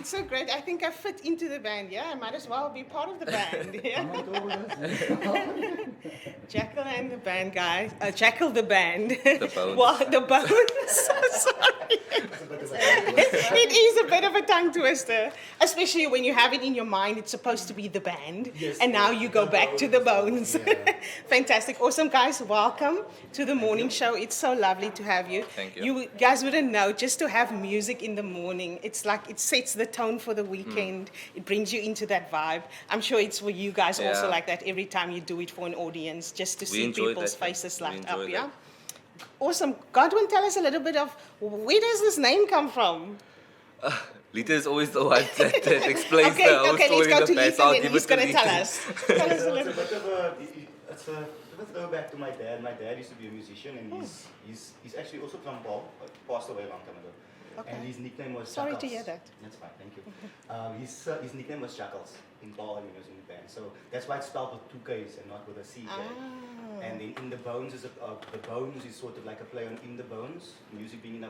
it's so great. I think I fit into the band. Yeah, I might as well be part of the band. Yeah. Jackal and the band, guys. Jackal the band. The Bones. Well, the Bones. Sorry. It is a bit of a tongue twister, especially when you have it in your mind. It's supposed to be the band, and now you go back to the Bones. Fantastic, awesome, guys. Welcome to the morning show. It's so lovely to have you. Thank you. You guys wouldn't know, just to have music in the morning, it's like it sets the tone for the weekend. It brings you into that vibe. I'm sure it's for you guys also like that every time you do it for an audience, just to see people's faces light up. Yeah. Awesome. Godwin, tell us a little bit of where does this name come from? Lita is always the one that explains the whole Okay, story let's go of to the band. Ethan and he's going to tell us. Tell us a little bit. It's a throwback to my dad. My dad used to be a musician, and he's actually also from Paul, passed away a long time ago. Okay. And his nickname was Sorry Jackals. to hear that. That's fine, thank you. His nickname was Jackals in Paul when he was in the band. So that's why it's spelled with two K's and not with a C. And then in the bones the bones is sort of like a play on in the bones. Music being in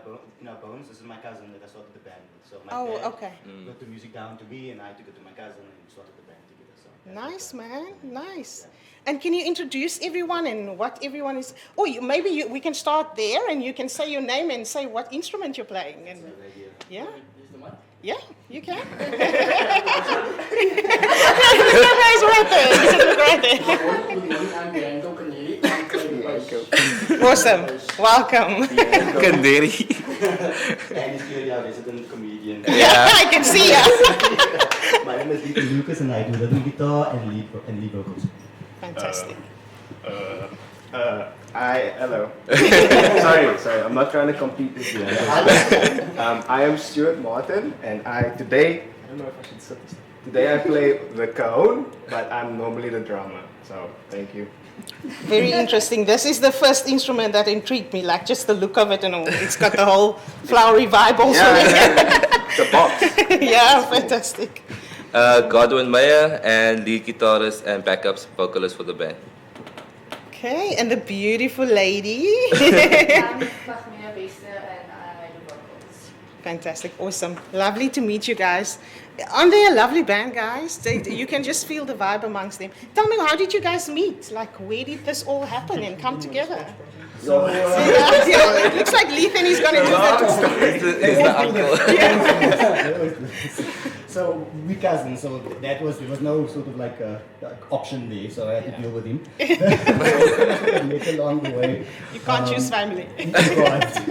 our bones. This is my cousin that I started the band with. So my dad got the music down to me, and I took it to my cousin and we started the band together. So nice, man. Nice. And can you introduce everyone and what everyone is? Oh, we can start there, and you can say your name and say what instrument you're playing. And yeah, yeah, you can. The camera is right there. It's right there. Awesome. Welcome. Kanderi. And he's clearly our resident comedian. Yeah, I can see ya. My name is Lucas, and I do rhythm guitar and lead vocals. Fantastic. Hello. sorry, I'm not trying to compete with you. I am Stuart Martin, and today, I don't know if I should say this. Today I play the cajon, but I'm normally the drummer, so thank you. Very interesting. This is the first instrument that intrigued me, like just the look of it and all. It's got the whole flowery vibe also. The box. Yeah, fantastic. Godwin Meyer and lead guitarist and backups vocalist for the band. Okay, and the beautiful lady. I'm Fahmia Bester and I do vocals. Fantastic, awesome. Lovely to meet you guys. Aren't they a lovely band, guys? You can just feel the vibe amongst them. Tell me, how did you guys meet? Like, where did this all happen and come together? So, It looks like Lethan is going to do that. It's the uncle. So we cousins, so there was no sort of like option there, so I had to deal with him. Met along the way. You can't choose family. Right.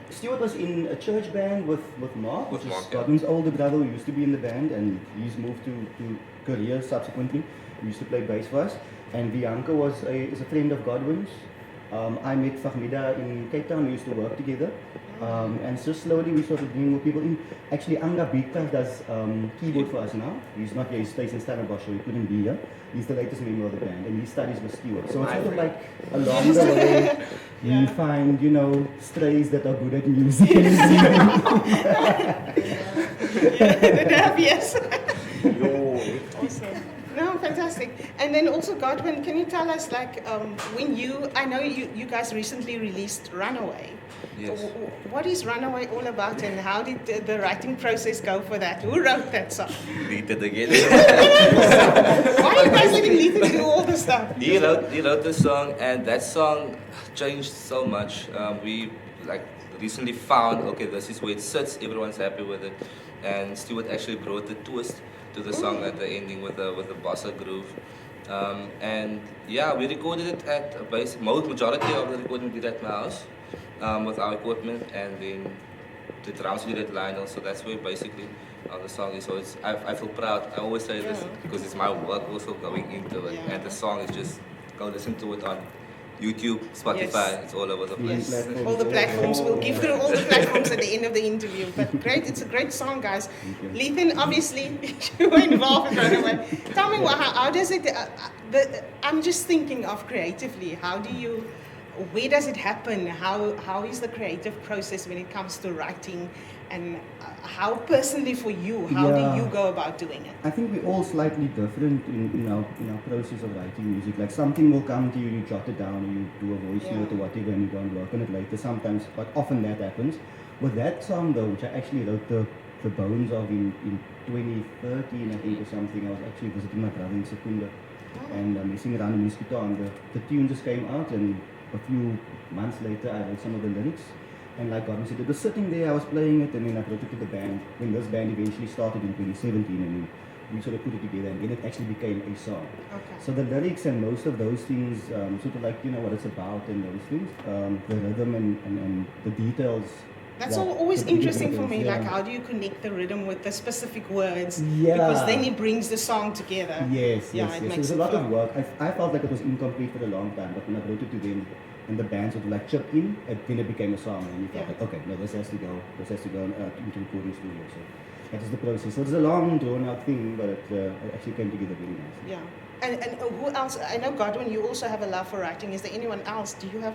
Stuart was in a church band with Mark, which is Godwin's older brother who used to be in the band, and he's moved to Korea subsequently. He used to play bass for us. And Bianca is a friend of Godwin's. I met Fahmida in Cape Town. We used to work together. And so slowly we started bringing more people in. Actually, Anga Bika does keyboard for us now. He's not here, he stays in Stellenbosch, so he couldn't be here. He's the latest member of the band, and he studies with Stuart. So it's sort of like along the way, you find, strays that are good at music. Yes. Awesome. No, fantastic. And then also, Godwin, can you tell us, like, I know you guys recently released Runaway. Yes. What is Runaway all about, and how did the writing process go for that? Who wrote that song? Lita again. Why are you guys letting Lethan do all the stuff? He wrote the song, and that song changed so much. We recently found, okay, this is where it sits, everyone's happy with it. And Stuart actually brought the twist to the song at the ending with the bossa groove. And yeah, we recorded it at a base. Majority of the recording we did at my house with our equipment, and then the drums we did at Lionel. So that's where basically the song is. So I feel proud. I always say this because it's my work also going into it, and the song is just go listen to it on YouTube, Spotify, it's all over the place. All the platforms. We'll give through all the platforms at the end of the interview. But great, it's a great song, guys. Lethan, obviously, you were involved in Runaway. Tell me, how does it, I'm just thinking of creatively, where does it happen? How is the creative process when it comes to writing? And how personally for you, how do you go about doing it? I think we're all slightly different in our process of writing music. Like something will come to you, you jot it down, or you do a voice note or whatever, and you go and work on it later. Sometimes, but often that happens. With that song though, which I actually wrote the the Bones of in 2013, I think, or something. I was actually visiting my brother in Secunda, and messing around in his guitar, and the tune just came out, and a few months later I wrote some of the lyrics, and like God said, it was sitting there, I was playing it, and then I brought it to the band, when this band eventually started in 2017, and then we sort of put it together, and then it actually became a song. Okay. So the lyrics and most of those things, sort of like, you know, what it's about and those things, the rhythm and the details. That's yeah, always the bigger interesting for details, me, yeah. like how do you connect the rhythm with the specific words? Yeah. Because then it brings the song together. Yes, Yeah, yes, it yes. makes So it it was a lot flow. of work. I felt like it was incomplete for a long time, but when I brought it to them, and the band sort of like chipped in, then it became a song, and you felt Yeah. like, okay, no, this has to go into recording studio. So that is the process. So it's a long, drawn-out thing, but it actually came together very nicely. Yeah. And who else? I know, Godwin, you also have a love for writing. Is there anyone else? Do you have?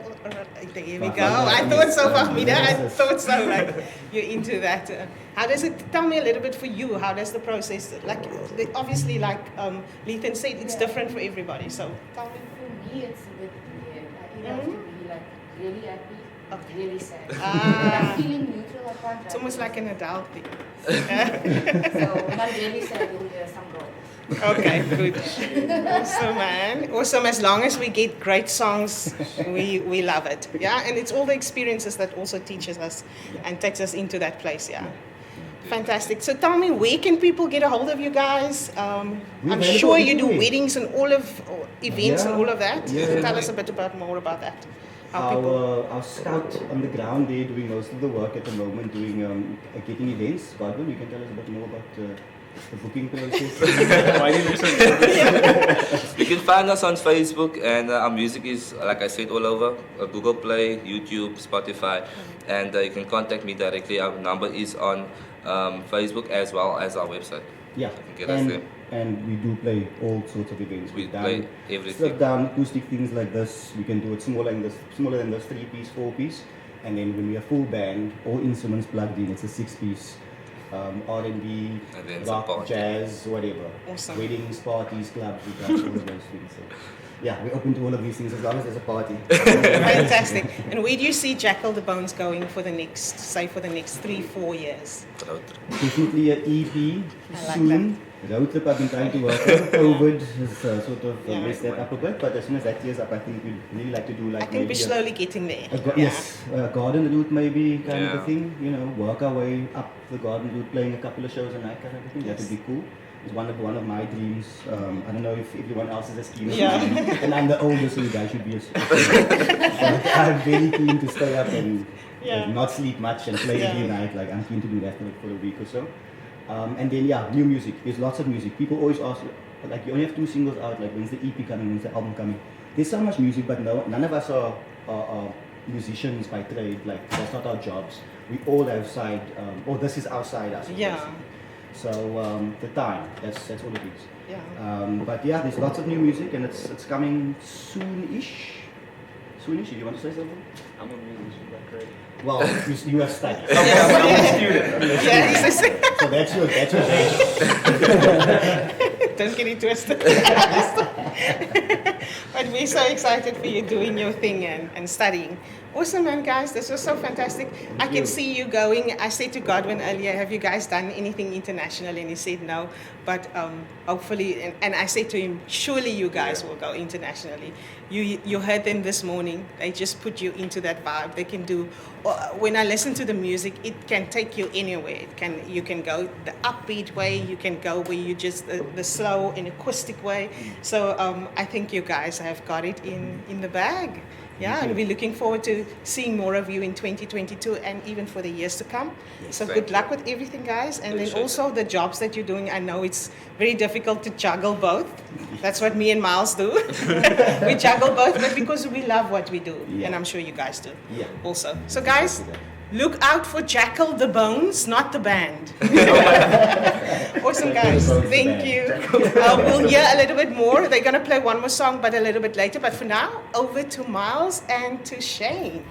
There we go. I thought so, Fahmida. I thought so. Like you're into that. How does it? Tell me a little bit for you. How does the process? Like obviously, like Lethan said, it's different for everybody. So tell me. For me, it's a bit weird. I either have to be like really happy, Okay. really sad. Ah. I'm feeling neutral. I can't. It's almost like an adult thing. So when I'm really sad, you'll hear some girl. Okay, good. Awesome, man. Awesome. As long as we get great songs, we love it. Yeah, and it's all the experiences that also teaches us and takes us into that place. Yeah. Fantastic. So tell me, where can people get a hold of you guys? I'm available sure you do everywhere. weddings and all of events and Yeah. all of that. Yeah. Tell us a bit more about that. How people. Our scout on the ground there doing most of the work at the moment, doing getting events. Godwin, you can tell us a bit more about the booking process. Why did you say You can find us on Facebook, and our music is, like I said, all over Google Play, YouTube, Spotify, and you can contact me directly. Our number is on Facebook as well as our website. Yeah, You can get us there. and we do play all sorts of events. We We've done play everything. stripped down acoustic things like this. We can do it smaller than this 3-piece, 4-piece, and then when we are full band, all instruments plugged in, it's a 6-piece. R&B, And then some rock, party. jazz, whatever. Awesome. Weddings, parties, clubs, we got all of those things. So, yeah, we're open to all of these things as long as there's a party. Fantastic. And where do you see Jakkal the Bones going for the next 3-4 years? Definitely an EP I like soon. Road trip I've been trying to work on. COVID has sort of Yeah. messed that up a bit, but as soon as that clears up, I think we'd really like to do like I think maybe we're slowly getting there. yes, a garden route maybe kind of Yeah. a thing, you know, work our way up the garden route, playing a couple of shows a night kind of a thing. That would be cool. It's one of my dreams. I don't know if everyone else is as keen as Yeah. me. And I'm the oldest, so you guys should be as but I'm very keen to stay up and not sleep much and play every night. Like I'm keen to do that for a week or so. And then new music. There's lots of music. People always ask, like, you only have 2 singles out. Like, when's the EP coming? When's the album coming? There's so much music, but none of us are musicians by trade. Like, that's not our jobs. We all have side. This is our side hustle. Yeah. basically. So the time. That's all it is. Yeah. But yeah, there's lots of new music, and it's coming soon-ish. Soon-ish. Do you want to say something? I'm a musician, but great. Well, you have studied. I'm a student. Yeah, So that's your don't get it twisted. But we're so excited for you doing your thing and studying. Awesome, man, guys. This was so fantastic. I can see you going. I said to Godwin earlier, have you guys done anything international? And he said no. But hopefully, and I said to him, surely you guys will go internationally. You heard them this morning. They just put you into that vibe. They can do. When I listen to the music, it can take you anywhere. You can go the upbeat way. You can go where you just the slow and acoustic way. So I think you guys have got it in the bag. Yeah, and we're looking forward to seeing more of you in 2022 and even for the years to come. So thank good you. luck with everything, guys. And then Appreciate also the jobs that you're doing. I know it's very difficult to juggle both. That's what me and Miles do. We juggle both, but because we love what we do. Yeah. And I'm sure you guys do Yeah. also. So guys, look out for Jakkal the Bones, not the band. Awesome, guys. Bones, the Thank band. you. We'll hear a little bit more. They're going to play one more song, but a little bit later. But for now, over to Miles and to Shane.